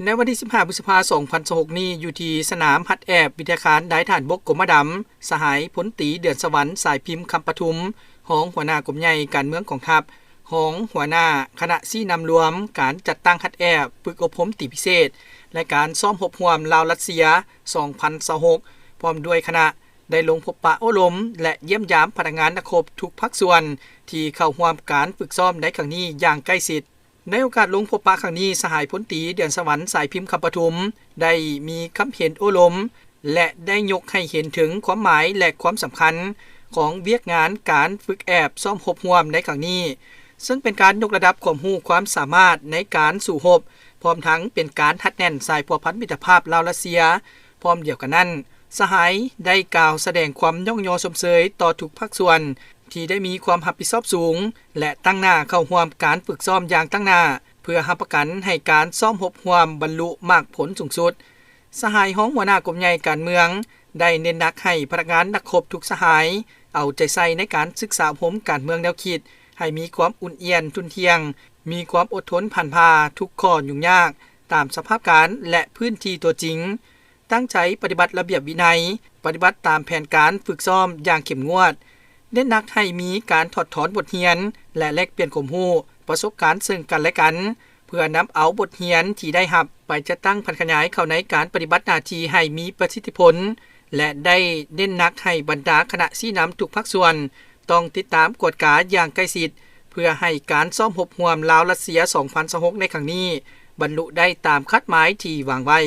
ในวันที่15พฤษภาคม2026นี้อยู่ที่สนามหัดแอบวิทยาคารนายทหารบกกรมดำสหายพลตรีเดือนสวรรค์สายพิมพ์คำปทุมรองหัวหน้ากรมใหญ่การเมืองกองทัพรองหัวหน้าคณะซี่นำรวมการจัดตั้งหัดแอบฝึกอบรมตีพิเศษและการซ้อมรบร่วมลาวรัสเซีย2026พร้อมด้วยคณะได้ลงพบปะอบรมและเยี่ยมยามพนักงานนักรบทุกภาคส่วนที่เข้าร่วมการฝึกซ้อมในครั้งนี้อย่างใกล้ชิดในโอกาสลงพบปะครั้งนี้สหายพลตรีเดือนสวรรค์สายพิมพ์คำปทุมได้มีคำเห็นอบรมและได้ยกให้เห็นถึงความหมายและความสำคัญของเวียกงานการฝึกแอบซ้อมรบร่วมในครั้งนี้ซึ่งเป็นการยกระดับความรู้ความสามารถในการสู้รบพร้อมทั้งเป็นการทัดแน่นสายพัวพันมิตรภาพลาวรัสเซียพร้อมเดียวกันนั้นสหายได้กล่าวแสดงความย่องยอสมเสยต่อทุกภาคส่วนที่ได้มีความรับผิดชอบสูงและตั้งหน้าเข้าร่วมการฝึกซ้อมอย่างตั้งหน้าเพื่อรับประกันให้การซ้อมรบร่วมบรรลุมากผลสูงสุดสหายห้องหัวหน้ากรมใหญ่การเมืองได้เน้นหนักให้พนักงานนักรบทุกสหายเอาใจใส่ในการศึกษาอบรมการเมืองแนวคิดให้มีความอุ่นเอียนทุนเทียงมีความอดทนผ่านพาทุกข้อยุ่งยากตามสภาพการและพื้นที่ตัวจริงตั้งใจปฏิบัติระเบียบวินัยปฏิบัติตามแผนการฝึกซ้อมอย่างเข้มงวดเน้นหนักให้มีการถอดถอนบทเรียนและแลกเปลี่ยนความรู้ประสบการณ์ซึ่งกันและกันเพื่อนำเอาบทเรียนที่ได้รับไปจัดตั้งพันขยายเข้าในการปฏิบัติหน้าที่ให้มีประสิทธิผลและได้เน้นหนักให้บรรดาคณะชี้นำทุกภาคส่วนต้องติดตามกฎกาอย่างใกล้ชิดเพื่อให้การซ้อมรบร่วมลาวรัสเซีย2026ในครั้งนี้บรรลุได้ตามคาดหมายที่วางไว้